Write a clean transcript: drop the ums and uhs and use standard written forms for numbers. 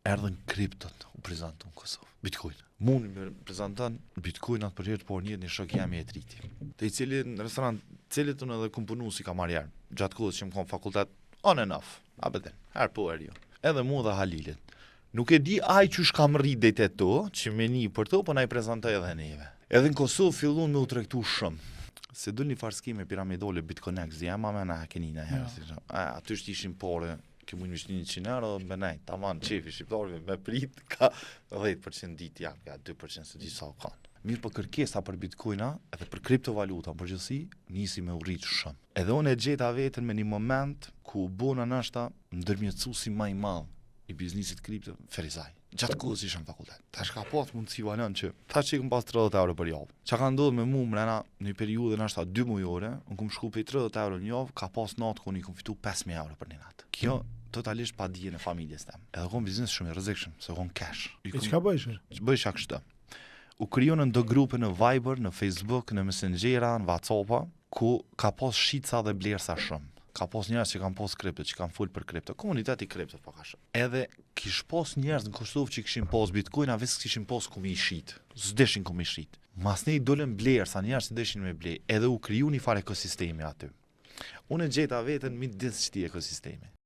erdhën kriptot u prezanton në Kosovë. Bitcoin. Mundi më prezanton Bitcoin atë periudhë por një shok jam i triti. Te i cili në restorant, cilit unë edhe kum punu si kamarier. Gjatë kohës që më kom fakultet on and off. Abeten. Her po her jo. Edhe mu dhe Halilit. Nuk e di ai çush kam rrit deri te to, që me një për to, po na i prezantoi edhe neve. Edhe në Kosovë fillon me u tregtu shumë. Se dul një farskime piramidole Bitcoinex, jam më na keni na herë. Aty ishin pore që mund të ishte 100 euro, me nej, tamam çefi shqiptarëve me prit ka 10% ditë ja, ka 2% se di sa kanë. Mirë për kërkesa për bitcoina edhe për kriptovaluta në përgjithësi nisi me u rrit shumë. Edhe unë e gjeta veten me një moment ku bona nashta ndërmjetësuesi më i madh i biznesit kripto Ferizaj. Gjatë kohës isham fakultet. Tash ka pas mundësi valon që tash që kam pas 30 euro për javë. Çka ka ndodhur me mua mrena në një periudhë nashta 2 mujore, unë kum shku pe 30 euro në javë, ka pas natë ku unë kum fitu 5000 euro për një natë. Kjo totalisht pa dijen e familjes tem. Edhe kom biznes shumë i rrezikshëm, se kom cash. E çka bësh? Bëj kështu. U krijonën do grupe në Viber, në Facebook, në Messengera, në WhatsApp, ku ka pas shica dhe blersa shumë. Ka pas njerëz që kanë pas kripto, që kanë fol për kripto. Komuniteti kripto pa kështu. Edhe kish pas njerëz në Kosovë që kishin pas Bitcoin, vetë kishin pas ku mi shit. S'deshin ku mi shit. Mas ne i dolën blersa, njerëz që deshin me ble. Edhe u kriju një fare ekosistemi aty. Unë gjeta veten midis çti ekosistemi.